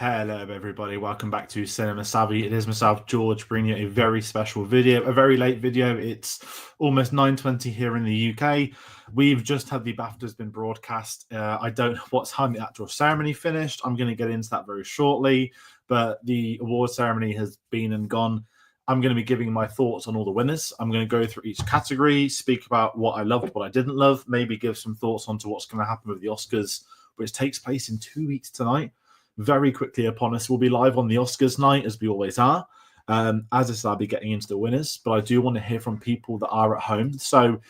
Hello, everybody. Welcome back to Cinema Savvy. It is myself, George, bringing you a very special video, a very late video. It's almost 9:20 here in the UK. We've just had the BAFTAs been broadcast. I don't know what time the actual ceremony finished. I'm going to get into that very shortly, but the award ceremony has been and gone. I'm going to be giving my thoughts on all the winners. I'm going to go through each category, speak about what I loved, what I didn't love, maybe give some thoughts onto what's going to happen with the Oscars, which takes place in 2 weeks tonight. Very quickly upon us. We'll be live on the Oscars night, as we always are. As I said, I'll be getting into the winners, but I do want to hear from people that are at home. So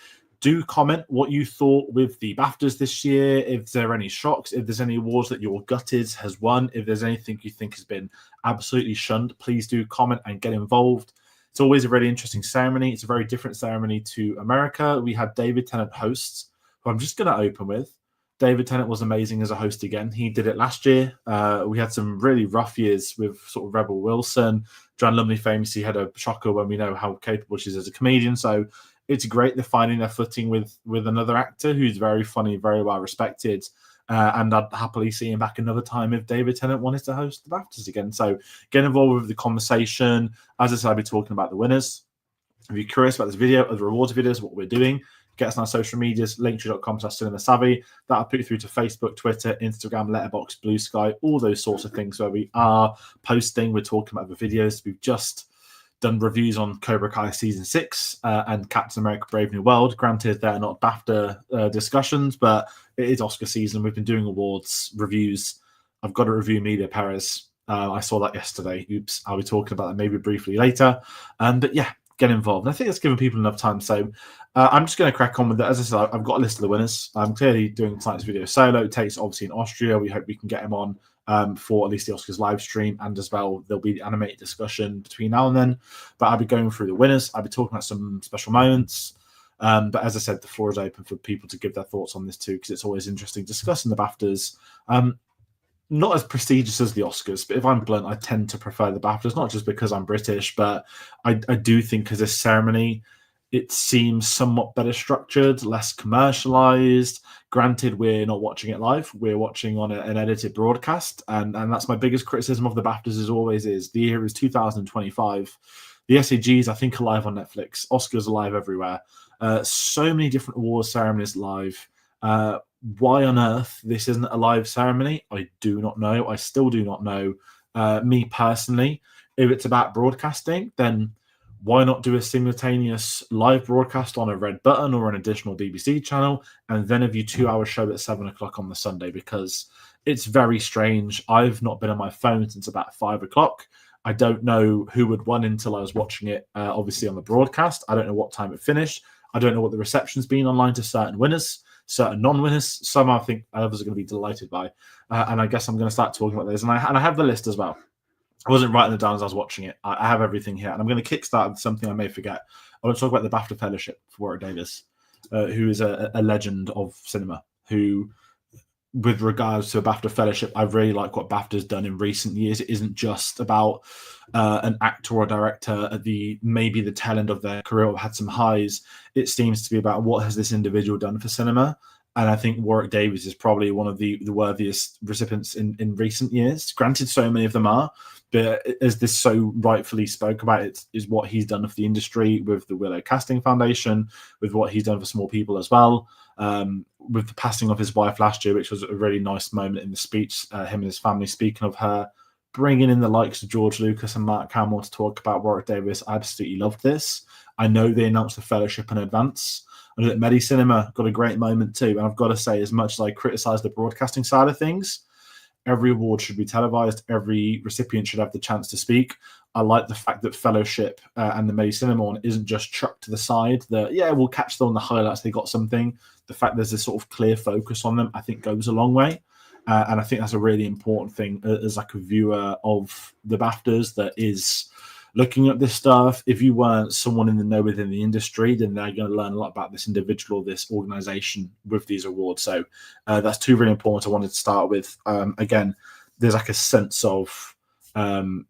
do comment what you thought with the BAFTAs this year, if there are any shocks, if there's any awards that your gutted has won, if there's anything you think has been absolutely shunned, please do comment and get involved. It's always a really interesting ceremony. It's a very different ceremony to America. We had David Tennant hosts, who I'm just going to open with. David Tennant was amazing as a host again. He did it last year. We had some really rough years with sort of Rebel Wilson. Joanne Lumley famously had a shocker when we know how capable she is as a comedian. So it's great they're finding their footing with another actor who's very funny, very well respected. And I'd happily see him back another time if David Tennant wanted to host the BAFTAs again. So get involved with the conversation. As I said, I'll be talking about the winners. If you're curious about this video, other rewards videos, what we're doing, get us on our social medias, linktree.com/cinemasavvy. That'll put you through to Facebook, Twitter, Instagram, Letterboxd, Blue Sky, all those sorts of things where we are posting. We're talking about the videos. We've just done reviews on Cobra Kai Season 6 and Captain America Brave New World. Granted, they're not BAFTA discussions, but it is Oscar season. We've been doing awards reviews. I've got to review Emilia Perez. I saw that yesterday. Oops, I'll be talking about that maybe briefly later. But yeah, get involved. And I think it's given people enough time. So I'm just going to crack on with it. As I said, I've got a list of the winners. I'm clearly doing tonight's video solo. It takes obviously in Austria. We hope we can get him on for at least the Oscars live stream. And as well, there'll be animated discussion between now and then. But I'll be going through the winners. I'll be talking about some special moments. But as I said, the floor is open for people to give their thoughts on this too, because it's always interesting discussing the BAFTAs. Not as prestigious as the Oscars, but if I'm blunt, I tend to prefer the BAFTAs, not just because I'm British, but I do think as a ceremony, it seems somewhat better structured, less commercialized. Granted, we're not watching it live. We're watching on an edited broadcast, and that's my biggest criticism of the BAFTAs as always is. The year is 2025. The SAGs, I think, are live on Netflix. Oscars are live everywhere. So many different awards ceremonies live. Why on earth this isn't a live ceremony, I do not know. I still do not know. Me personally, if it's about broadcasting, then why not do a simultaneous live broadcast on a red button or an additional BBC channel, and then have your 2-hour show at 7 o'clock on the Sunday? Because it's very strange. I've not been on my phone since about 5 o'clock. I don't know who had won until I was watching it, obviously, on the broadcast. I don't know what time it finished. I don't know what the reception's been online to certain winners, certain non-winners. Some I think others are going to be delighted by. And I guess I'm going to start talking about this. And I have the list as well. I wasn't writing it down as I was watching it. I have everything here. And I'm going to kickstart with something I may forget. I want to talk about the BAFTA Fellowship for Warwick Davis, who is a legend of cinema, who, with regards to a BAFTA Fellowship, I really like what BAFTA's done in recent years. It isn't just about an actor or director at maybe the tail end of their career or had some highs. It seems to be about what has this individual done for cinema. And I think Warwick Davis is probably one of the worthiest recipients in recent years. Granted, so many of them are, but as this so rightfully spoke about, it is what he's done for the industry with the Willow Casting Foundation, with what he's done for small people as well, with the passing of his wife last year, which was a really nice moment in the speech, him and his family speaking of her, bringing in the likes of George Lucas and Mark Hamill to talk about Warwick Davis. I absolutely loved this. I know they announced the fellowship in advance. I know that MediCinema got a great moment too. And I've got to say, as much as I criticize the broadcasting side of things, every award should be televised. Every recipient should have the chance to speak. I like the fact that Fellowship and the MediCinema one isn't just chucked to the side. That, yeah, we'll catch them on the highlights. They got something. The fact there's this sort of clear focus on them, I think, goes a long way. And I think that's a really important thing as like a viewer of the BAFTAs that is looking at this stuff. If you weren't someone in the know within the industry, then they're going to learn a lot about this individual, this organization with these awards. So that's two really important I wanted to start with. Again, there's like a sense of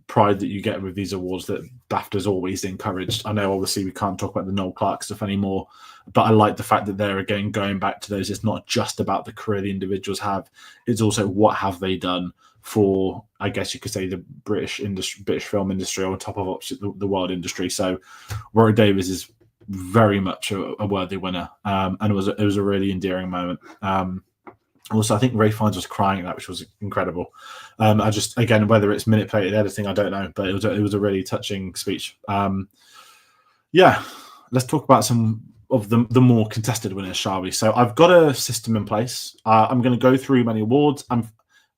pride that you get with these awards that BAFTA's always encouraged. I know obviously we can't talk about the Noel Clarke stuff anymore, but I like the fact that they're again going back to those. It's not just about the career the individuals have, it's also what have they done for, I guess you could say, the British film industry on top of the world industry. So Warwick Davis is very much a worthy winner, and it was a really endearing moment. Also, I think Ray Fiennes was crying at that, which was incredible. I just, again, whether it's manipulated editing, I don't know, but it was a really touching speech. Yeah, let's talk about some of the more contested winners, shall we? So I've got a system in place. I'm going to go through many awards.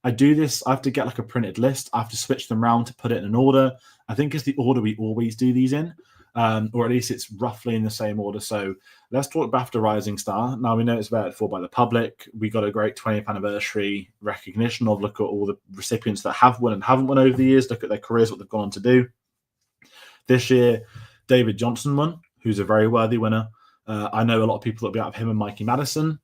I do this. I have to get like a printed list. I have to switch them around to put it in an order. I think it's the order we always do these in. Or at least it's roughly in the same order. So let's talk BAFTA Rising Star. Now, we know it's voted for by the public. We got a great 20th anniversary recognition of, look at all the recipients that have won and haven't won over the years, look at their careers, what they've gone on to do. This year, David Johnson won, who's a very worthy winner. I know a lot of people that'll be out of him and Mikey Madison.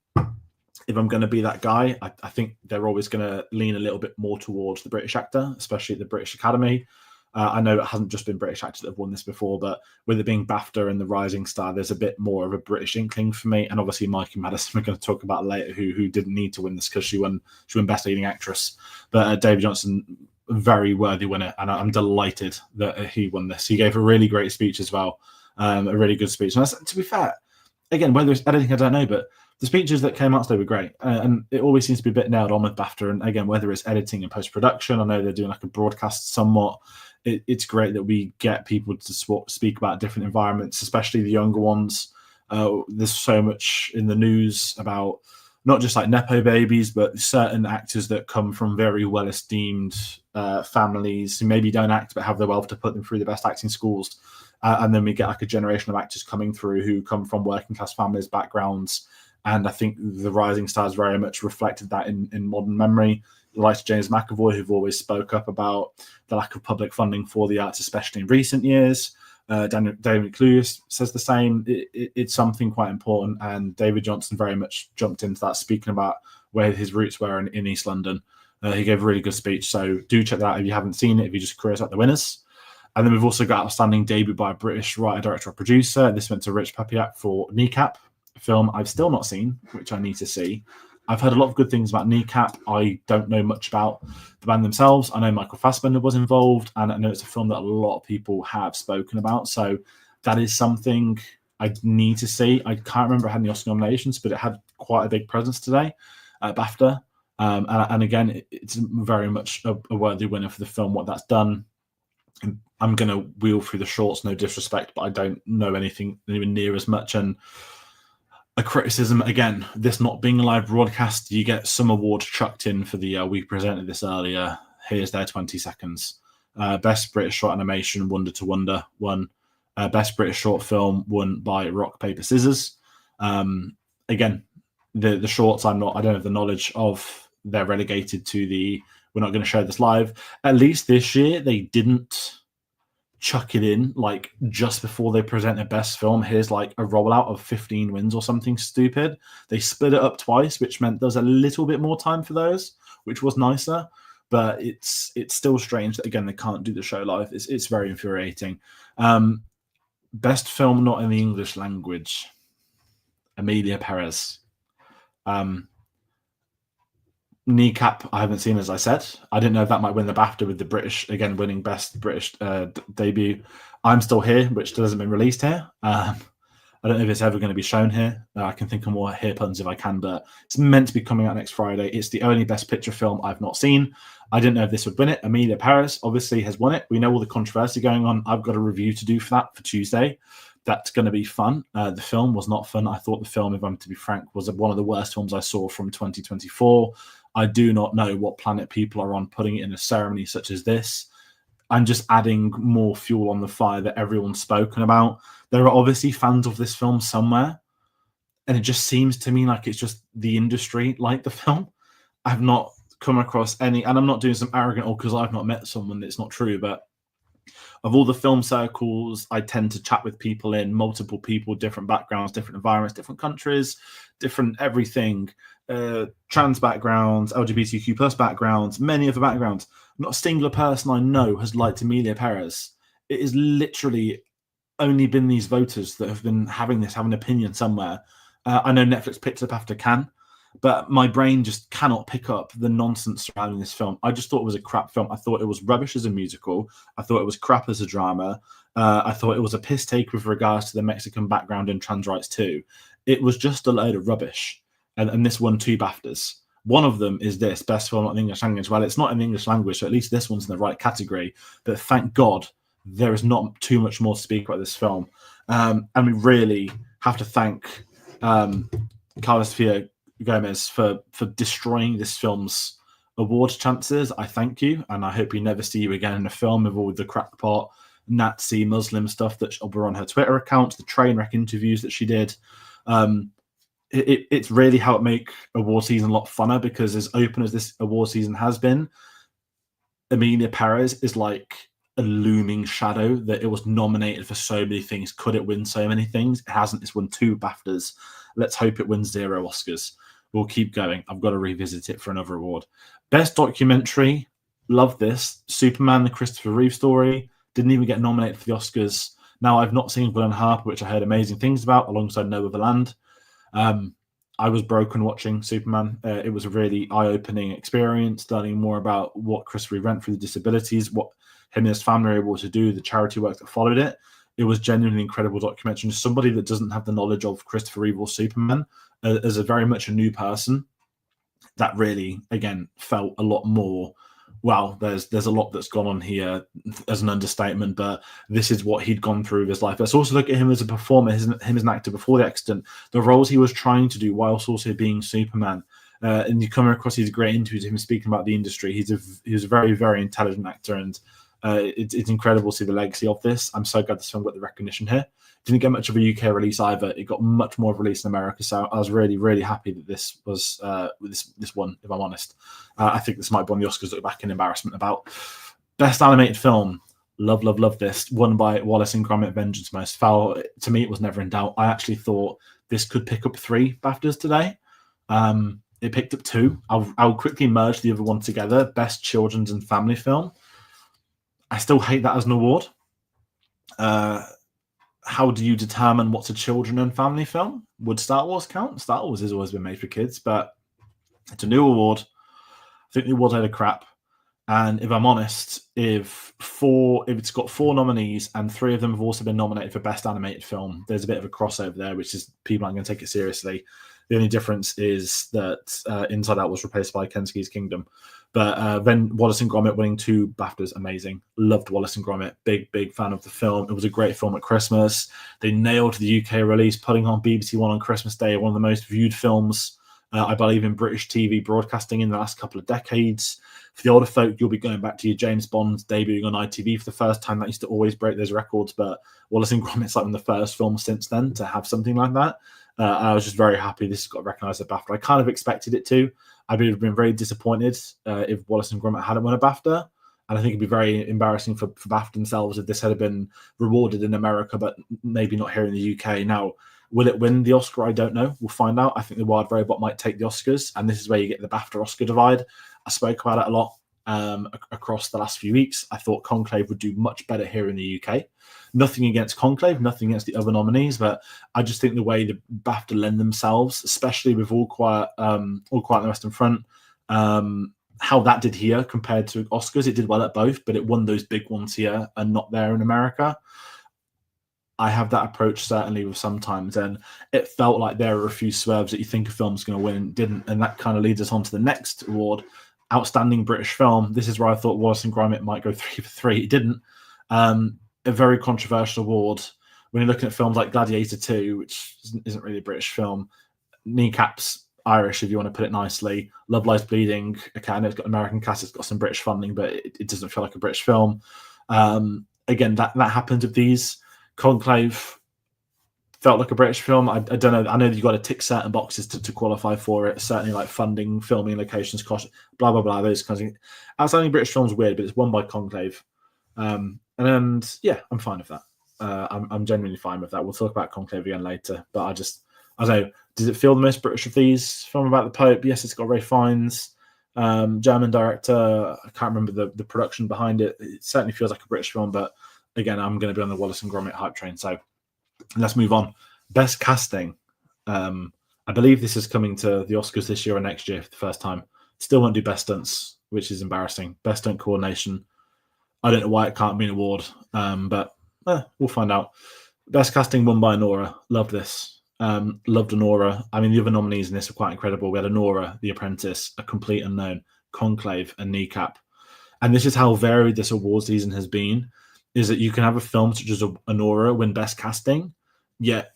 If I'm going to be that guy, I think they're always going to lean a little bit more towards the British actor, especially at the British Academy. I know it hasn't just been British actors that have won this before, but with it being BAFTA and the Rising Star, there's a bit more of a British inkling for me. And obviously, Mikey Madison, we're going to talk about later, who didn't need to win this because she won Best Leading Actress. But David Johnson, very worthy winner, and I'm delighted that he won this. He gave a really great speech as well, a really good speech. And to be fair, again, whether it's editing, I don't know, but the speeches that came out today were great, and it always seems to be a bit nailed on with BAFTA. And again, whether it's editing and post-production, I know they're doing like a broadcast somewhat. It's great that we get people to speak about different environments, especially the younger ones. There's so much in the news about not just like Nepo babies, but certain actors that come from very well-esteemed families who maybe don't act but have the wealth to put them through the best acting schools. And then we get like a generation of actors coming through who come from working-class families, backgrounds. And I think the Rising Stars very much reflected that in modern memory. The likes of James McAvoy, who've always spoke up about the lack of public funding for the arts, especially in recent years. David McLuhan says the same. It's something quite important. And David Johnson very much jumped into that, speaking about where his roots were in East London. He gave a really good speech. So do check that out if you haven't seen it, if you just curious about the winners. And then we've also got outstanding debut by a British writer, director, or producer. This went to Rich Papiak for Kneecap, a film I've still not seen, which I need to see. I've heard a lot of good things about Kneecap. I don't know much about the band themselves. I know Michael Fassbender was involved, and I know it's a film that a lot of people have spoken about. So that is something I need to see. I can't remember it had any Oscar nominations, but it had quite a big presence today at BAFTA. And again, it's very much a worthy winner for the film, what that's done. I'm going to wheel through the shorts, no disrespect, but I don't know anything even near as much. And a criticism, again, this not being a live broadcast, you get some awards chucked in for the, we presented this earlier, here's their 20 seconds. Best British Short Animation, Wonder to Wonder, won. Best British Short Film, won by Rock, Paper, Scissors. Again, the shorts, I don't have the knowledge of, they're relegated to the, we're not going to show this live. At least this year, they didn't chuck it in like just before they present their best film. Here's like a rollout of 15 wins or something stupid. They split it up twice, which meant there's a little bit more time for those, which was nicer. But it's still strange that, again, they can't do the show live. It's very infuriating. Best film not in the English language, Emilia Perez. Kneecap, I haven't seen, as I said. I didn't know if that might win the BAFTA with the British, again, winning Best British debut. I'm Still Here, which still hasn't been released here. I don't know if it's ever going to be shown here. I can think of more hair puns if I can, but it's meant to be coming out next Friday. It's the only Best Picture film I've not seen. I didn't know if this would win it. Emilia Perez obviously has won it. We know all the controversy going on. I've got a review to do for that for Tuesday. That's going to be fun. The film was not fun. I thought the film, if I'm to be frank, was one of the worst films I saw from 2024. I do not know what planet people are on putting it in a ceremony such as this. I'm just adding more fuel on the fire that everyone's spoken about. There are obviously fans of this film somewhere, and it just seems to me like it's just the industry like the film. I've not come across any, and I'm not doing some arrogant, because I've not met someone, that's not true, but Of all the film circles, I tend to chat with people in multiple people, different backgrounds, different environments, different countries, different everything, trans backgrounds, LGBTQ plus backgrounds, many other backgrounds. Not a singular person I know has liked Emilia Perez. It is literally only been these voters that have been have an opinion somewhere. I know Netflix picked it up after Cannes, but my brain just cannot pick up the nonsense surrounding this film. I just thought it was a crap film. I thought it was rubbish as a musical. I thought it was crap as a drama. I thought it was a piss take with regards to the Mexican background and trans rights too. It was just a load of rubbish. And this won 2 BAFTAs. One of them is this, best film not in English language. Well, it's not in the English language, so at least this one's in the right category. But thank God there is not too much more to speak about this film. And we really have to thank Carlos Fia Gomez for destroying this film's awards chances. I thank you, and I hope we never see you again in a film with all the crackpot Nazi Muslim stuff that were on her Twitter account, the train wreck interviews that she did. It's really helped make award season a lot funner, because as open as this award season has been, Emilia Perez is like a looming shadow that it was nominated for so many things. Could it win so many things? It hasn't. It's won 2 BAFTAs. Let's hope it wins 0 Oscars. We'll keep going. I've got to revisit it for another award. Best documentary. Love this. Superman, the Christopher Reeve story. Didn't even get nominated for the Oscars. Now, I've not seen Will and Harper, which I heard amazing things about, alongside Noah Land. I was broken watching Superman. It was a really eye-opening experience, learning more about what Chris Reeve went through, the disabilities, what him and his family were able to do, the charity work that followed it. It was genuinely incredible documentary. Somebody that doesn't have the knowledge of Christopher Reeve or Superman, as a very much a new person, that really, again, felt a lot more, wow, there's a lot that's gone on here, as an understatement, but this is what he'd gone through with his life. Let's also look at him as a performer, him as an actor before the accident, the roles he was trying to do whilst also being Superman. And you come across these great interviews of him speaking about the industry. He's a very, very intelligent actor, and it's incredible to see the legacy of this. I'm so glad this film got the recognition here. Didn't get much of a UK release either. It got much more of a release in America, so I was really, really happy that this was this one, if I'm honest. I think this might be one of the Oscars look back in embarrassment about. Best animated film. Love this. Won by Wallace and Gromit: Vengeance Most Foul. To me, it was never in doubt. I actually thought this could pick up 3 BAFTAs today. It picked up 2. I'll quickly merge the other one together. Best Children's and Family Film. I still hate that as an award. How do you determine what's a children and family film? Would Star Wars count? Star Wars has always been made for kids, but it's a new award. I think the award's had a crap. And if I'm honest, if it's got 4 nominees and 3 of them have also been nominated for Best Animated Film, there's a bit of a crossover there, which is people aren't going to take it seriously. The only difference is that Inside Out was replaced by Kentucky's Kingdom. But then Wallace and Gromit winning 2 BAFTAs, amazing. Loved Wallace and Gromit. Big fan of the film. It was a great film at Christmas. They nailed the UK release, putting on BBC One on Christmas Day, one of the most viewed films, I believe, in British TV broadcasting in the last couple of decades. For the older folk, you'll be going back to your James Bond debuting on ITV for the first time. That used to always break those records, but Wallace and Gromit's like one of the first films since then to have something like that. I was just very happy this got recognised at BAFTA. I kind of expected it to. I would have been very disappointed if Wallace and Gromit hadn't won a BAFTA. And I think it'd be very embarrassing for BAFTA themselves if this had been rewarded in America, but maybe not here in the UK. Now, will it win the Oscar? I don't know. We'll find out. I think The Wild Robot might take the Oscars, and this is where you get the BAFTA-Oscar divide. I spoke about it a lot across the last few weeks. I thought Conclave would do much better here in the UK. Nothing against Conclave, nothing against the other nominees, but I just think the way the BAFTA lend themselves, especially with All Quiet on the Western Front, how that did here compared to Oscars. It did well at both, but it won those big ones here and not there in America. I have that approach certainly with sometimes, and it felt like there were a few swerves that you think a film's going to win and didn't, and that kind of leads us on to the next award, Outstanding British Film. This is where I thought Wallace and Gromit might go 3 for 3. It didn't. A very controversial award when you're looking at films like Gladiator 2, which isn't really a British film. Kneecaps, Irish, if you want to put it nicely. Love Lies Bleeding. Okay, I know it's got American cast, it's got some British funding, but it doesn't feel like a British film. Again, that happens with these. Conclave felt like a British film. I don't know. I know you've got to tick certain boxes to qualify for it. Certainly like funding, filming, locations, cost, blah, blah, blah. Those kinds of things. Outstanding British film's weird, but it's won by Conclave. And yeah, I'm fine with that. I'm genuinely fine with that. We'll talk about Conclave again later, but I don't know. Does it feel the most British of these? Film about the Pope? Yes, it's got Ray Fiennes, German director. I can't remember the production behind it. It certainly feels like a British film, but again, I'm going to be on the Wallace and Gromit hype train. So let's move on. Best casting. I believe this is coming to the Oscars this year or next year for the first time. Still won't do best stunts, which is embarrassing. Best stunt coordination. I don't know why it can't be an award, but we'll find out. Best casting won by Nora. Loved this. Loved Nora. I mean, the other nominees in this are quite incredible. We had Nora, The Apprentice, A Complete Unknown, Conclave, and Kneecap. And this is how varied this award season has been, is that you can have a film such as Nora win best casting, yet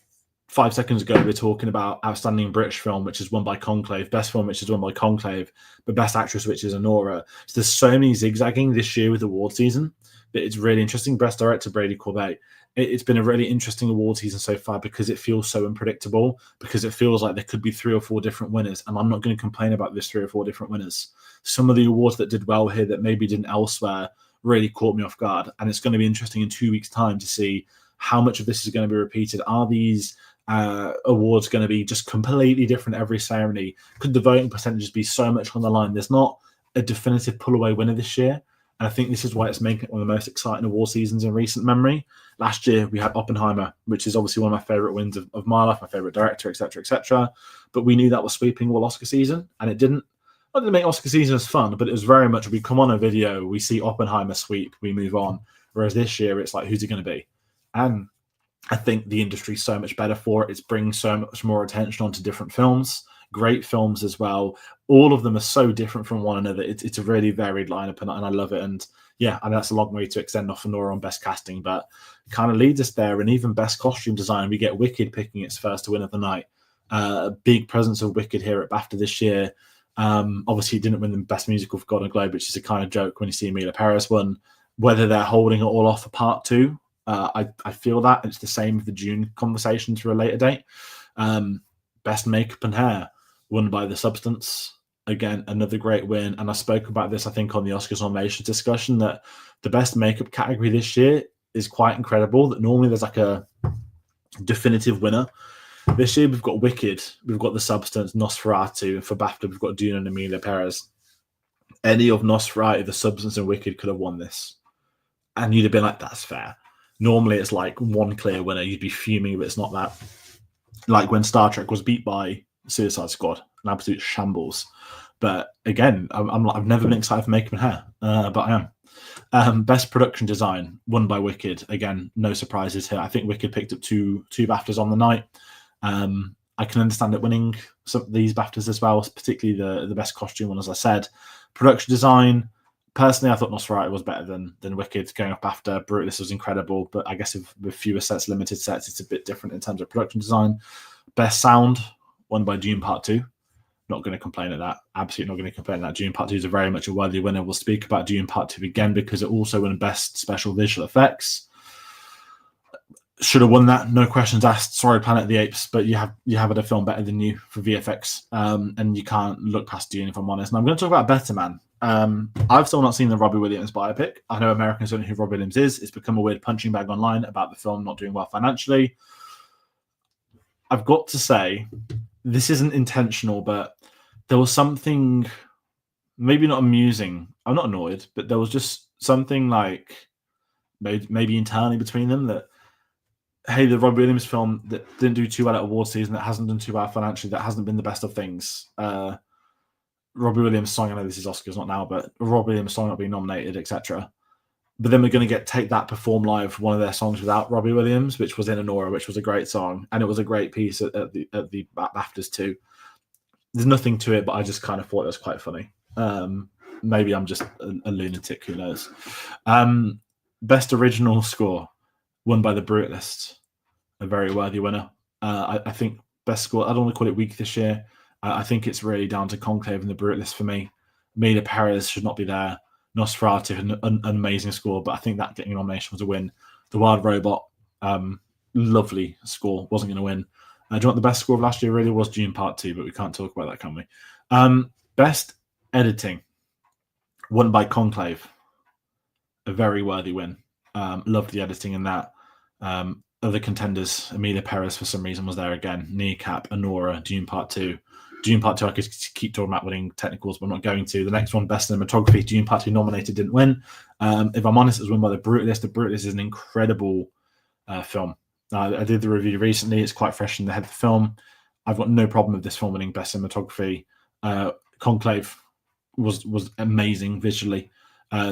5 seconds ago we were talking about outstanding British film, which is won by Conclave, best film, which is won by Conclave, but best actress, which is Nora. So there's so many zigzagging this year with award season, but it's really interesting. Best director, Brady Corbet. It's been a really interesting award season so far because it feels so unpredictable, because it feels like there could be 3 or 4 different winners, and I'm not going to complain about this 3 or 4 different winners. Some of the awards that did well here that maybe didn't elsewhere really caught me off guard, and it's going to be interesting in 2 weeks' time to see how much of this is going to be repeated. Are these awards going to be just completely different every ceremony? Could the voting percentages be so much on the line? There's not a definitive pull-away winner this year, and I think this is why it's making it one of the most exciting award seasons in recent memory. Last year, we had Oppenheimer, which is obviously one of my favourite wins of my life, my favourite director, etc., etc. But we knew that was sweeping all Oscar season, and it didn't. Not to make Oscar season as fun, but it was very much, we come on a video, we see Oppenheimer sweep, we move on. Whereas this year, it's like, who's it going to be? And I think the industry's so much better for it. It's bringing so much more attention onto different films, great films as well. All of them are so different from one another. It's a really varied lineup, and I love it. And yeah, I know that's a long way to extend off of Nora on best casting, but it kind of leads us there. And even best costume design, we get Wicked picking its first win of the night. A big presence of Wicked here at BAFTA this year. Obviously, it didn't win the best musical for Golden Globe, which is a kind of joke when you see Emilia Paris win. Whether they're holding it all off for part 2, I feel that it's the same with the June conversations for a later date. Best makeup and hair won by The Substance. Again, another great win. And I spoke about this, I think, on the Oscars nominations discussion, that the best makeup category this year is quite incredible. That normally there's like a definitive winner. This year we've got Wicked, we've got The Substance, Nosferatu, and for BAFTA we've got Dune and Emilia Perez. Any of Nosferatu, The Substance, and Wicked could have won this, and you'd have been like, that's fair. Normally it's like one clear winner, you'd be fuming, but it's not that. Like when Star Trek was beat by Suicide Squad, an absolute shambles. But again, I've never been excited for makeup and hair, but I am. Best production design won by Wicked. Again, no surprises here. I think Wicked picked up two BAFTAs on the night. I can understand it winning some of these BAFTAs as well, particularly the best costume one, as I said. Production design, personally, I thought Nosferatu was better than Wicked going up after. Brutalist was incredible, but I guess with fewer sets, limited sets, it's a bit different in terms of production design. Best sound won by Dune Part 2. Not going to complain at that. Absolutely not going to complain at that. Dune Part 2 is very much a worthy winner. We'll speak about Dune Part 2 again because it also won Best Special Visual Effects. Should have won that, no questions asked. Sorry, Planet of the Apes, but you have had a film better than you for VFX, and you can't look past Dune, if I'm honest. And I'm going to talk about Better Man. I've still not seen the Robbie Williams biopic. I know Americans don't know who Robbie Williams is. It's become a weird punching bag online about the film not doing well financially. I've got to say, this isn't intentional, but there was something maybe not amusing. I'm not annoyed, but there was just something like maybe internally between them that, hey, the Robbie Williams film that didn't do too well at award season, that hasn't done too well financially, that hasn't been the best of things. Robbie Williams' song, I know this is Oscars, not now, but Robbie Williams' song not being nominated, etc. But then we're going to take that perform live one of their songs without Robbie Williams, which was in Anora, which was a great song, and it was a great piece at the BAFTAs too. There's nothing to it, but I just kind of thought it was quite funny. Maybe I'm just a lunatic, who knows. Best original score won by The Brutalist, a very worthy winner. I think best score, I don't want to call it weak this year. I think it's really down to Conclave and The Brutalist for me. Emilia Perez should not be there. Nosferatu, an amazing score, but I think that getting a nomination was a win. The Wild Robot, lovely score, wasn't going to win. Do you know what the best score of last year really was? Dune Part 2, but we can't talk about that, can we? Best editing, won by Conclave, a very worthy win. Loved the editing in that. Other contenders, Emilia Perez for some reason was there again. Kneecap, Anora, Dune Part 2. Dune Part 2, I could keep talking about winning technicals, but I'm not going to. The next one, Best Cinematography, Dune Part 2 nominated, didn't win. If I'm honest, it was won by The Brutalist. The Brutalist is an incredible film. I did the review recently. It's quite fresh in the head of the film. I've got no problem with this film winning Best Cinematography. Conclave was amazing visually.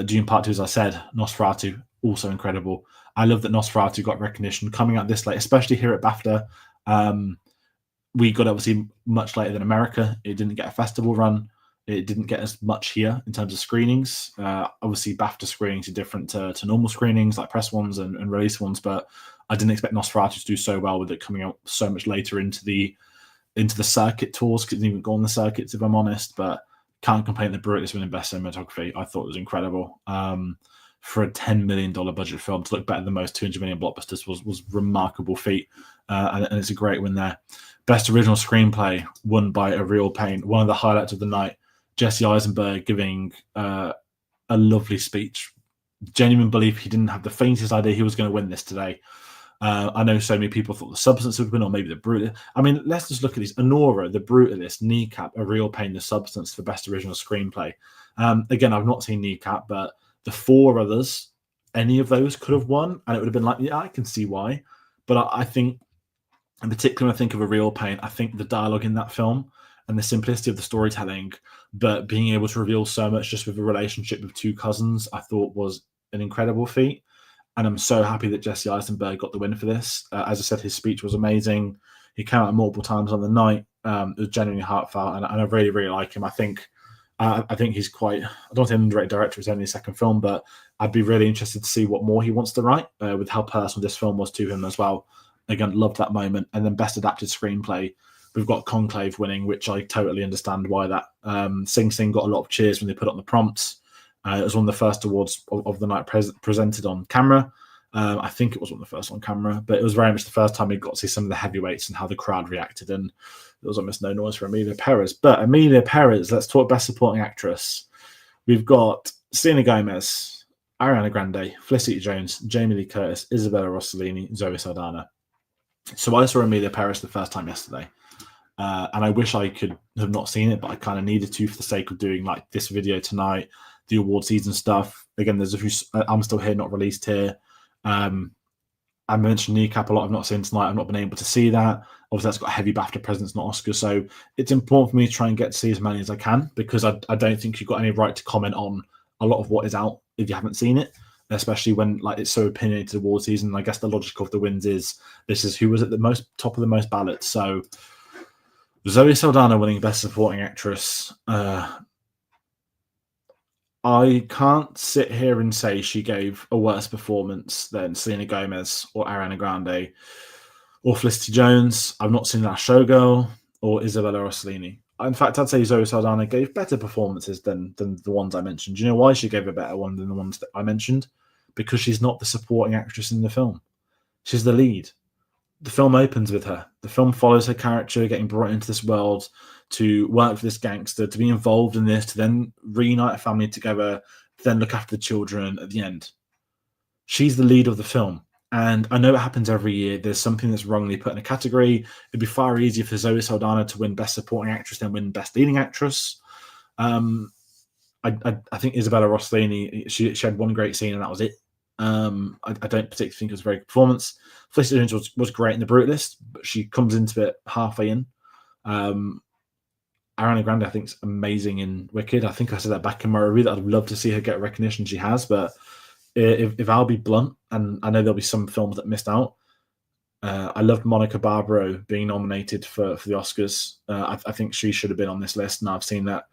Dune Part 2, as I said, Nosferatu, also incredible. I love that Nosferatu got recognition coming out this late, especially here at BAFTA. We got obviously much later than America. It didn't get a festival run. It didn't get as much here in terms of screenings. Obviously, BAFTA screenings are different to normal screenings, like press ones and release ones, but I didn't expect Nosferatu to do so well with it coming out so much later into the circuit tours, because it didn't even go on the circuits, if I'm honest, but can't complain that Brutalist winning Best Cinematography. I thought it was incredible. For a $10 million budget film to look better than most 200 million blockbusters was remarkable feat, and it's a great win there. Best Original Screenplay won by A Real Pain. One of the highlights of the night, Jesse Eisenberg giving a lovely speech. Genuine belief he didn't have the faintest idea he was going to win this today. I know so many people thought The Substance would win, or maybe The Brutalist. I mean, let's just look at these. Anora, The Brutalist, Kneecap, A Real Pain, The Substance for Best Original Screenplay. Again, I've not seen Kneecap, but the four others, any of those could have won, and it would have been like, yeah, I can see why. But I think, in particular, when I think of A Real Pain, I think the dialogue in that film and the simplicity of the storytelling, but being able to reveal so much just with a relationship with two cousins, I thought was an incredible feat. And I'm so happy that Jesse Eisenberg got the win for this. As I said, his speech was amazing. He came out multiple times on the night. It was genuinely heartfelt, and I really, really like him. I think he's quite, I don't think underrated director. It's only his second film, but I'd be really interested to see what more he wants to write, with how personal this film was to him as well. Again, loved that moment. And then Best Adapted Screenplay, we've got Conclave winning, which I totally understand why that. Sing Sing got a lot of cheers when they put on the prompts. It was one of the first awards of the night presented on camera. I think it was one of the first on camera, but it was very much the first time we got to see some of the heavyweights and how the crowd reacted, and there was almost no noise for Emilia Perez. But Emilia Perez, let's talk Best Supporting Actress. We've got Selena Gomez, Ariana Grande, Felicity Jones, Jamie Lee Curtis, Isabella Rossellini, Zoe Saldana. So I saw Emilia Perez the first time yesterday, and I wish I could have not seen it, but I kind of needed to for the sake of doing like this video tonight, the award season stuff. Again, there's a few I'm Still Here not released here. I mentioned Kneecap a lot. I've not seen tonight. I've not been able to see that. Obviously, that's got a heavy BAFTA presence, not Oscar. So it's important for me to try and get to see as many as I can, because I don't think you've got any right to comment on a lot of what is out if you haven't seen it, especially when like it's so opinionated award season. I guess the logic of the wins is this is who was at the most top of the most ballots. So Zoe Saldana winning Best Supporting Actress. I can't sit here and say she gave a worse performance than Selena Gomez or Ariana Grande or Felicity Jones. I've not seen that Showgirl or Isabella Rossellini. In fact, I'd say Zoe Saldana gave better performances than the ones I mentioned. Do you know why she gave a better one than the ones that I mentioned? Because she's not the supporting actress in the film. She's the lead. The film opens with her. The film follows her character getting brought into this world to work for this gangster, to be involved in this, to then reunite a family together, to then look after the children at the end. She's the lead of the film. And I know it happens every year. There's something that's wrongly put in a category. It'd be far easier for Zoe Saldana to win Best Supporting Actress than win Best Leading Actress. I think Isabella Rossellini, she had one great scene and that was it. I don't particularly think it was a very good performance. Felicity Jones was great in The Brutalist, but she comes into it halfway in. Ariana Grande, I think, is amazing in Wicked. I think I said that back in my review that I'd love to see her get recognition she has, but if I'll be blunt, and I know there'll be some films that missed out, I loved Monica Barbaro being nominated for the Oscars. I think she should have been on this list, and I've seen that.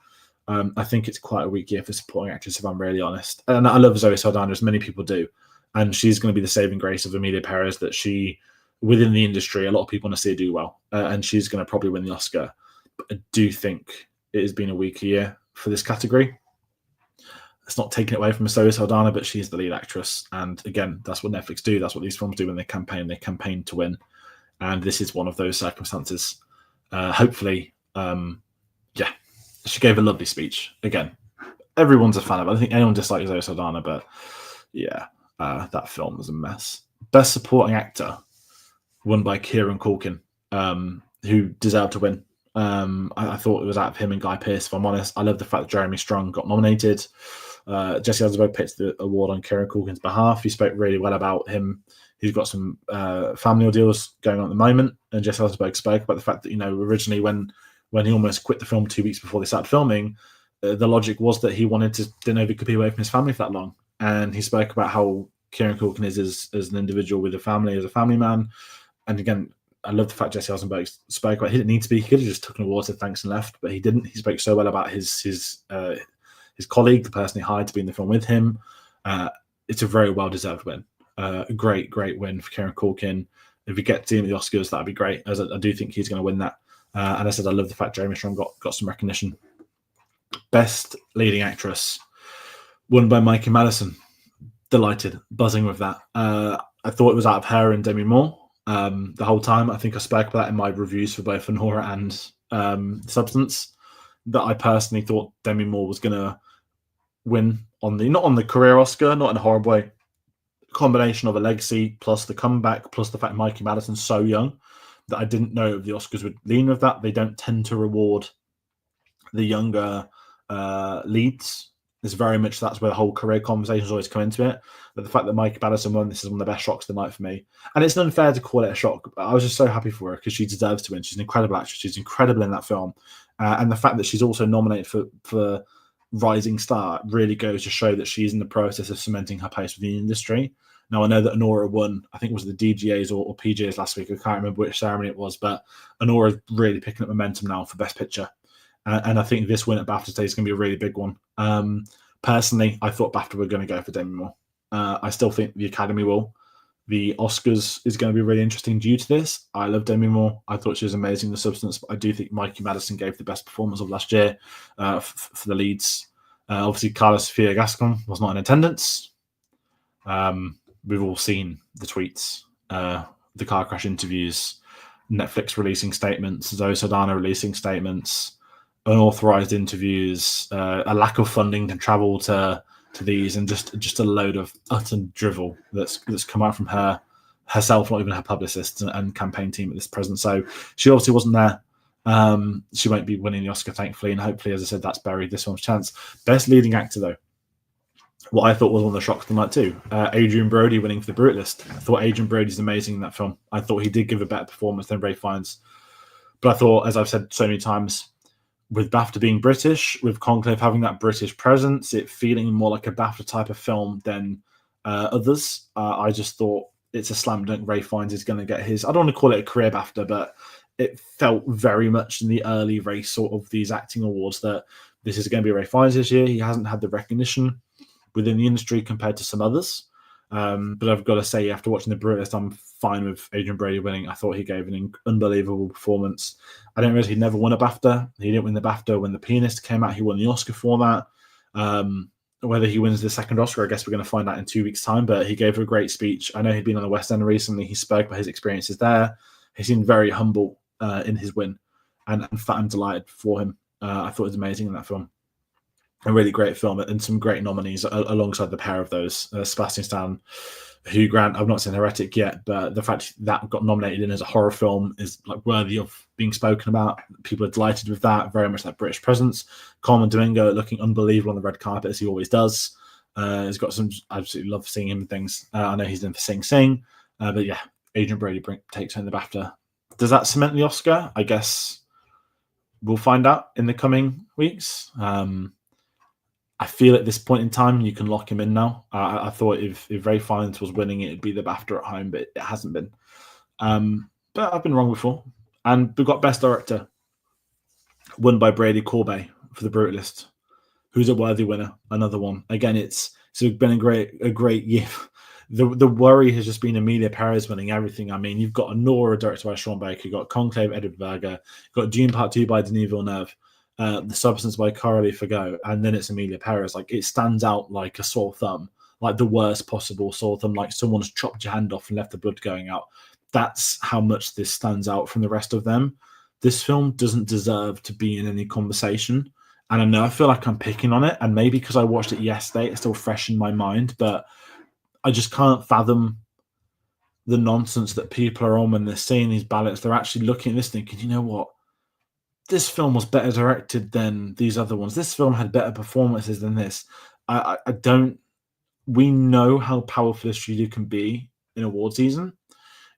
I think it's quite a weak year for supporting actress, if I'm really honest. And I love Zoe Saldana, as many people do. And she's going to be the saving grace of Emilia Perez, that she, within the industry, a lot of people want to see her do well. And she's going to probably win the Oscar. But I do think it has been a weaker year for this category. It's not taking it away from Zoe Saldana, but she's the lead actress. And again, that's what Netflix do. That's what these films do when they campaign. They campaign to win. And this is one of those circumstances. Hopefully, she gave a lovely speech. Again, everyone's a fan of it. I don't think anyone dislikes Zoe Saldana, but yeah. That film was a mess. Best Supporting Actor, won by Kieran Culkin, who deserved to win. I thought it was out of him and Guy Pearce, if I'm honest. I love the fact that Jeremy Strong got nominated. Jesse Eisenberg picked the award on Kieran Culkin's behalf. He spoke really well about him. He's got some family deals going on at the moment. And Jesse Eisenberg spoke about the fact that, originally when he almost quit the film 2 weeks before they started filming, the logic was that he wanted to didn't know if he could be away from his family for that long. And he spoke about how Kieran Culkin is as an individual with a family, as a family man. And again, I love the fact Jesse Eisenberg spoke about. He didn't need to be. He could have just taken an award, said thanks and left, but he didn't. He spoke so well about his colleague, the person he hired to be in the film with him. It's a very well deserved win. A great win for Kieran Culkin. If he gets to the Oscars, that'd be great. As I do think he's going to win that. And I said I love the fact Jeremy Strong got some recognition. Best Leading Actress, won by Mikey Madison. Delighted, buzzing with that. I thought it was out of her and Demi Moore the whole time. I think I spoke about that in my reviews for both Honora and Substance, that I personally thought Demi Moore was going to win not on the career Oscar, not in a horrible way. Combination of a legacy plus the comeback plus the fact Mikey Madison's so young that I didn't know if the Oscars would lean with that. They don't tend to reward the younger leads. It's very much that's where the whole career conversations always come into it. But the fact that Mikey Madison won, this is one of the best shocks of the night for me. And it's unfair to call it a shock. I was just so happy for her because she deserves to win. She's an incredible actress. She's incredible in that film. And the fact that she's also nominated for Rising Star really goes to show that she's in the process of cementing her place within the industry. Now, I know that Honora won, I think it was the DGAs or PGAs last week. I can't remember which ceremony it was, but Honora's really picking up momentum now for Best Picture. And I think this win at BAFTA today is going to be a really big one. Personally, I thought BAFTA were going to go for Demi Moore. I still think the Academy will. The Oscars is going to be really interesting due to this. I love Demi Moore. I thought she was amazing in The Substance, but I do think Mikey Madison gave the best performance of last year for the leads. Obviously, Carla Sofia Gascon was not in attendance. We've all seen the tweets, the car crash interviews, Netflix releasing statements, Zoe Saldana releasing statements, unauthorized interviews, a lack of funding to travel to these, and just a load of utter drivel that's come out from herself, not even her publicist and campaign team at this present. So she obviously wasn't there. She won't be winning the Oscar, thankfully, and hopefully, as I said, that's buried this one's chance. Best Leading Actor, though. What I thought was one of the shocks of the night too. Adrian Brody winning for The Brutalist. I thought Adrian Brody's amazing in that film. I thought he did give a better performance than Ralph Fiennes. But I thought, as I've said so many times, with BAFTA being British, with Conclave having that British presence, it feeling more like a BAFTA type of film than others, I just thought it's a slam dunk. Ralph Fiennes is going to get his, I don't want to call it a career BAFTA, but it felt very much in the early race sort of these acting awards that this is going to be Ralph Fiennes this year. He hasn't had the recognition within the industry compared to some others. But I've got to say, after watching The Brutalist, I'm fine with Adrian Brody winning. I thought he gave an unbelievable performance. I didn't realize he'd never won a BAFTA. He didn't win the BAFTA when The Pianist came out. He won the Oscar for that. Whether he wins the second Oscar, I guess we're going to find out in 2 weeks' time, but he gave a great speech. I know he'd been on the West End recently. He spoke about his experiences there. He seemed very humble in his win, and I'm delighted for him. I thought it was amazing in that film. A really great film and some great nominees alongside the pair of those. Sebastian Stan, Hugh Grant. I've not seen Heretic yet, but the fact that got nominated in as a horror film is like worthy of being spoken about. People are delighted with that. Very much that British presence. Carmen Domingo looking unbelievable on the red carpet as he always does. He's got some. I absolutely love seeing him in things. I know he's in for Sing Sing, but yeah, Adrian Brody takes home the BAFTA. Does that cement the Oscar? I guess we'll find out in the coming weeks. I feel at this point in time, you can lock him in now. I thought if Ralph Fiennes was winning, it'd be the BAFTA at home, but it hasn't been. But I've been wrong before. And we've got Best Director, won by Brady Corbet for The Brutalist, who's a worthy winner. Another one. Again, it's been a great year. The worry has just been Emilia Perez winning everything. I mean, you've got Nora, directed by Sean Baker, you've got Conclave, Edward Berger, you've got Dune Part 2 by Denis Villeneuve, The Substance by Coralie Fago, and then it's Emilia Perez. Like, it stands out like a sore thumb, like the worst possible sore thumb, like someone's chopped your hand off and left the blood going out. That's how much this stands out from the rest of them. This film doesn't deserve to be in any conversation. And I know I feel like I'm picking on it, and maybe because I watched it yesterday, it's still fresh in my mind, but I just can't fathom the nonsense that people are on when they're seeing these ballots. They're actually looking at this thinking, you know what? This film was better directed than these other ones. This film had better performances than this. I don't. We know how powerful a studio can be in award season.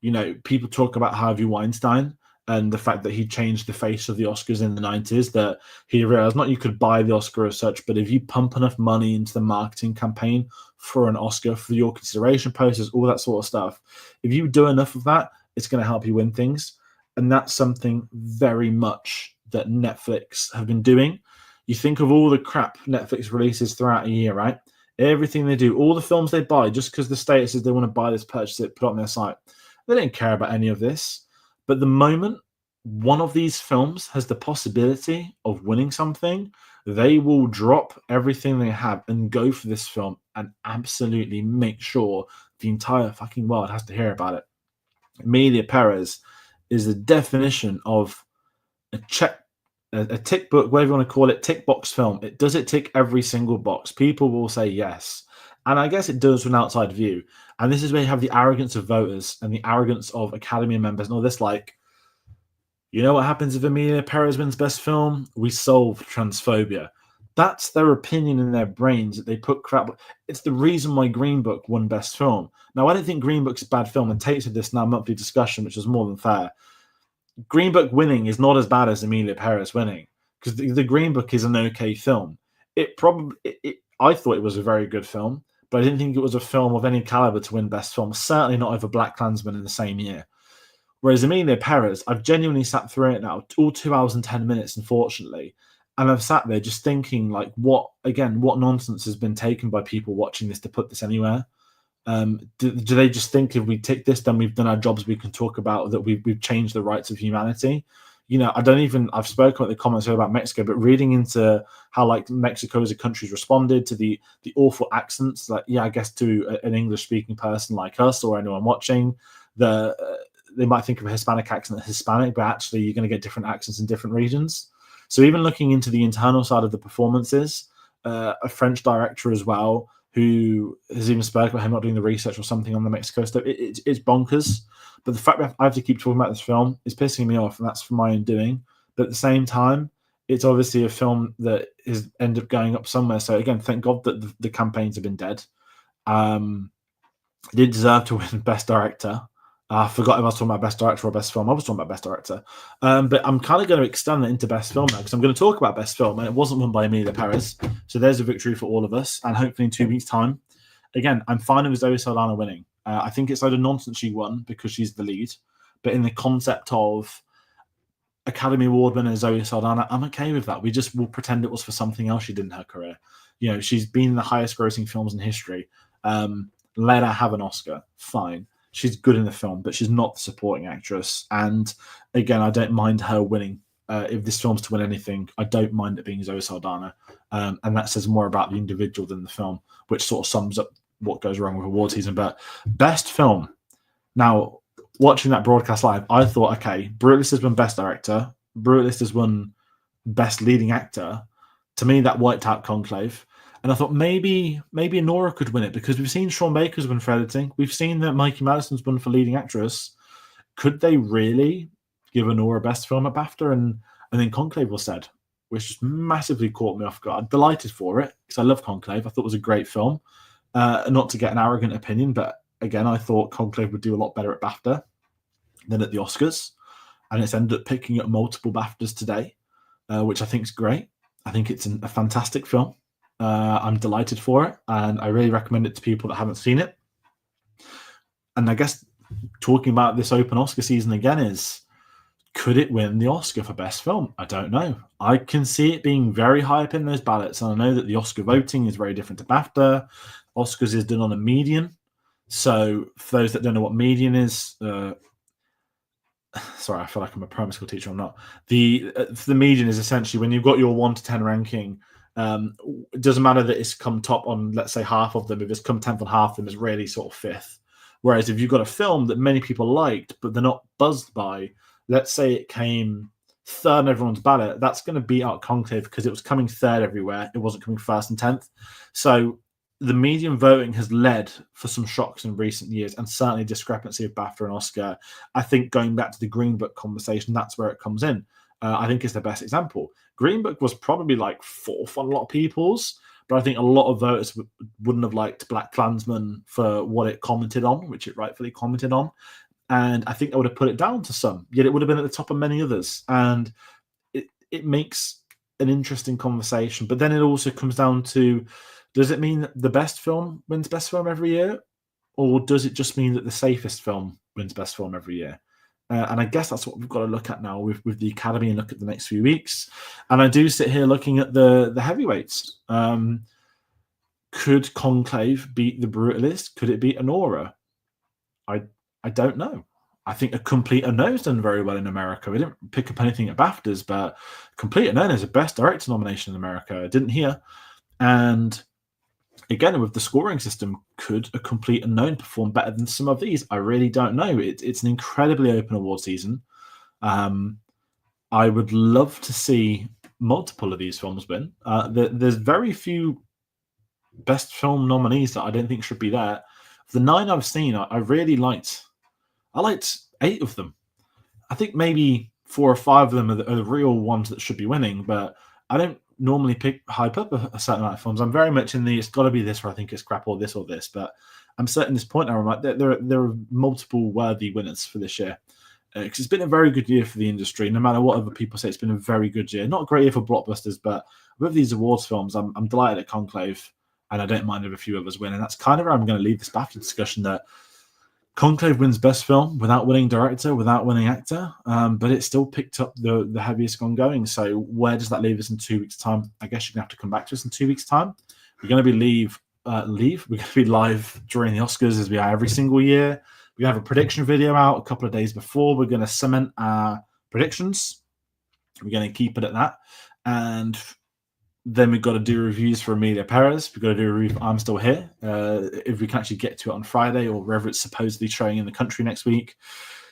You know, people talk about Harvey Weinstein and the fact that he changed the face of the Oscars in the 90s, that he realized not you could buy the Oscar as such, but if you pump enough money into the marketing campaign for an Oscar, for your consideration posters, all that sort of stuff, if you do enough of that, it's going to help you win things. And that's something very much that Netflix have been doing. You think of all the crap Netflix releases throughout a year, right? Everything they do, all the films they buy, just because the status is they want to buy this, purchase it, put it on their site. They don't care about any of this. But the moment one of these films has the possibility of winning something, they will drop everything they have and go for this film and absolutely make sure the entire fucking world has to hear about it. Emilia Perez is the definition of a tick book, whatever you want to call it, tick box film. Does it tick every single box? People will say yes. And I guess it does from an outside view. And this is where you have the arrogance of voters and the arrogance of Academy members and all this, like, you know what happens if Emilia Perez wins Best Film? We solve transphobia. That's their opinion in their brains that they put crap. It's the reason why Green Book won Best Film. Now, I don't think Green Book's a bad film, and Tate said this in our monthly discussion, which was more than fair. Green Book winning is not as bad as Emilia Perez winning, because the Green Book is an okay film. I thought it was a very good film, but I didn't think it was a film of any caliber to win Best Film. Certainly not over BlacKkKlansman in the same year. Whereas Emilia Perez, I've genuinely sat through it now, all 2 hours and 10 minutes, unfortunately. And I've sat there just thinking, like, what nonsense has been taken by people watching this to put this anywhere? Do they just think if we tick this, then we've done our jobs, we can talk about that we've changed the rights of humanity? You know, I've spoken about the comments about Mexico, but reading into how, like, Mexico as a country's responded to the awful accents, like, yeah, I guess to an English-speaking person like us or anyone watching, they might think of a Hispanic accent as Hispanic, but actually you're going to get different accents in different regions. So even looking into the internal side of the performances, a French director as well, who has even spoken about him not doing the research or something on the Mexico stuff, it's bonkers. But the fact that I have to keep talking about this film is pissing me off, and that's for my own doing. But at the same time, it's obviously a film that has ended up going up somewhere. So again, thank God that the campaigns have been dead. It did deserve to win Best Director. I forgot if I was talking about Best Director or Best Film. I was talking about Best Director. But I'm kind of going to extend that into Best Film now, because I'm going to talk about Best Film, and it wasn't won by Emilia Perez. So there's a victory for all of us. And hopefully in 2 weeks' time, again, I'm fine with Zoe Saldana winning. I think it's either nonsense she won because she's the lead, but in the concept of Academy Award winner Zoe Saldana, I'm okay with that. We just will pretend it was for something else she did in her career. You know, she's been in the highest grossing films in history. Let her have an Oscar. Fine. She's good in the film, but she's not the supporting actress. And again, I don't mind her winning. If this film's to win anything, I don't mind it being Zoe Saldana. And that says more about the individual than the film, which sort of sums up what goes wrong with award season. But Best Film. Now, watching that broadcast live, I thought, okay, Brutalist has won Best Director. Brutalist has won Best Leading Actor. To me, that wiped out Conclave. And I thought maybe Nora could win it, because we've seen Sean Baker's win for editing. We've seen that Mikey Madison's won for leading actress. Could they really give Nora Best Film at BAFTA? And then Conclave was said, which just massively caught me off guard. Delighted for it, because I love Conclave. I thought it was a great film. Not to get an arrogant opinion, but again, I thought Conclave would do a lot better at BAFTA than at the Oscars. And it's ended up picking up multiple BAFTAs today, which I think is great. I think it's a fantastic film. I'm delighted for it, and I really recommend it to people that haven't seen it. And I guess talking about this open Oscar season again is, could it win the Oscar for Best Film? I don't know. I can see it being very high up in those ballots, and I know that the Oscar voting is very different to BAFTA. Oscars is done on a median. So for those that don't know what median is, sorry, I feel like I'm a primary school teacher. I'm not. The median is essentially when you've got your 1 to 10 ranking. It doesn't matter that it's come top on, let's say, half of them. If it's come 10th on half of them, it's really sort of 5th. Whereas if you've got a film that many people liked, but they're not buzzed by, let's say it came 3rd on everyone's ballot, that's going to beat out Conclave because it was coming 3rd everywhere. It wasn't coming 1st and 10th. So the median voting has led for some shocks in recent years, and certainly discrepancy of BAFTA and Oscar. I think going back to the Green Book conversation, that's where it comes in. I think it's the best example. Green Book was probably like fourth on a lot of people's, but I think a lot of voters wouldn't have liked Black Klansman for what it commented on, which it rightfully commented on. And I think I would have put it down to some, yet it would have been at the top of many others. And it makes an interesting conversation. But then it also comes down to, does it mean that the best film wins best film every year? Or does it just mean that the safest film wins best film every year? And I guess that's what we've got to look at now with the Academy and look at the next few weeks. And I do sit here looking at the heavyweights. Could Conclave beat The Brutalist? Could it beat Anora? I don't know. I think A Complete Unknown's done very well in America. We didn't pick up anything at BAFTAs, but Complete Unknown is a Best Director nomination in America. I didn't hear. And again, with the scoring system, could A Complete Unknown perform better than some of these? I really don't know. It's an incredibly open award season. I would love to see multiple of these films win. There's very few best film nominees that I don't think should be there. The 9 I've seen, I really liked. I liked 8 of them. I think maybe 4 or 5 of them are the real ones that should be winning, but I don't normally hype up a certain amount of films. I'm very much in the it's got to be this, or I think it's crap, or this or this. But I'm certain this point now, I'm like, there are multiple worthy winners for this year. Because it's been a very good year for the industry. No matter what other people say, it's been a very good year. Not a great year for blockbusters, but with these awards films, I'm delighted at Conclave, and I don't mind if a few others win. And that's kind of where I'm going to leave this BAFTA discussion, that Conclave wins best film without winning director, without winning actor, but it still picked up the heaviest ongoing. So where does that leave us in 2 weeks' time? I guess you're going to have to come back to us in 2 weeks' time. We're going to be We're going to be live during the Oscars, as we are every single year. We have a prediction video out a couple of days before. We're going to cement our predictions. We're going to keep it at that. And then we've got to do reviews for Emilia Perez. We've got to do a review for I'm Still Here. If we can actually get to it on Friday, or wherever it's supposedly showing in the country next week.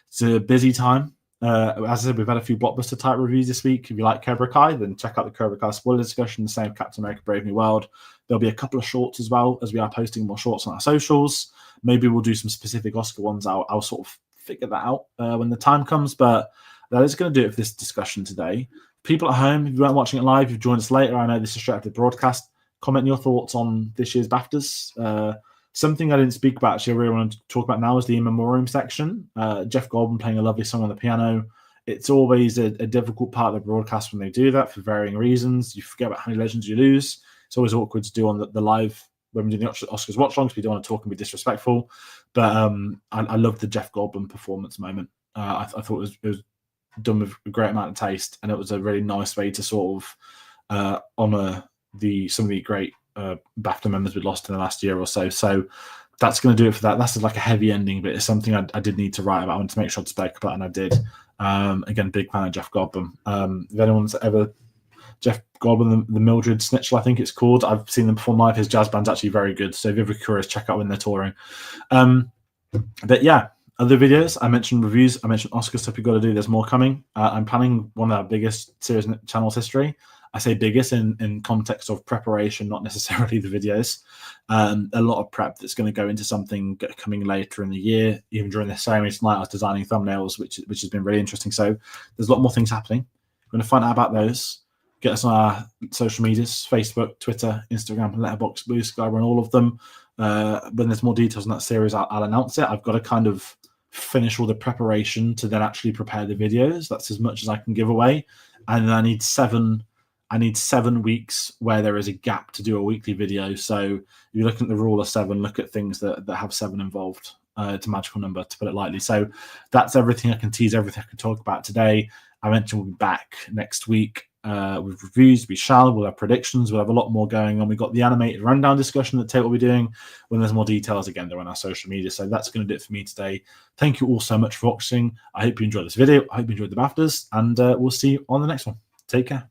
It's a busy time. As I said, we've had a few blockbuster type reviews this week. If you like Cobra Kai, then check out the Cobra Kai spoiler discussion, the same Captain America Brave New World. There'll be a couple of shorts as well, as we are posting more shorts on our socials. Maybe we'll do some specific Oscar ones. I'll sort of figure that out when the time comes. But that is going to do it for this discussion today. People at home, if you weren't watching it live, you've joined us later. I know this is straight after the broadcast. Comment your thoughts on this year's BAFTAs. Something I didn't speak about, actually, I really want to talk about now is the In Memoriam section. Jeff Goldblum playing a lovely song on the piano. It's always a difficult part of the broadcast when they do that for varying reasons. You forget about how many legends you lose. It's always awkward to do on the live when we do the Oscars watch longs. We don't want to talk and be disrespectful. But I love the Jeff Goldblum performance moment. I thought it was done with a great amount of taste, and it was a really nice way to sort of honour some of the great BAFTA members we lost in the last year or so. So that's going to do it for that. That's like a heavy ending, but it's something I did need to write about. I wanted to make sure to speak about, and I did. Again, big fan of Jeff Goldblum. If anyone's ever Jeff Goldblum, the Mildred Snitchell, I think it's called. I've seen them perform live. His jazz band's actually very good. So if you're curious, check out when they're touring. But yeah, other videos. I mentioned reviews. I mentioned Oscar stuff you've got to do. There's more coming. I'm planning one of our biggest series in channel's history. I say biggest in context of preparation, not necessarily the videos. A lot of prep that's going to go into something coming later in the year. Even during the ceremony tonight, I was designing thumbnails, which has been really interesting. So there's a lot more things happening. We're going to find out about those. Get us on our social medias, Facebook, Twitter, Instagram, Letterboxd, Blue Sky, on all of them. When there's more details on that series, I'll announce it. I've got to kind of finish all the preparation to then actually prepare the videos. That's as much as I can give away. And then I need 7 weeks where there is a gap to do a weekly video. So if you're looking at the rule of 7, look at things that have 7 involved. It's a magical number, to put it lightly. So that's everything I can tease, everything I can talk about today. I mentioned we'll be back next week with reviews. We'll have predictions. We'll have a lot more going on. We've got the animated rundown discussion that Tate will be doing. When there's more details, again, they're on our social media. So that's going to do it for me today. Thank you all so much for watching. I hope you enjoyed this video. I hope you enjoyed the BAFTAs, and we'll see you on the next one. Take care.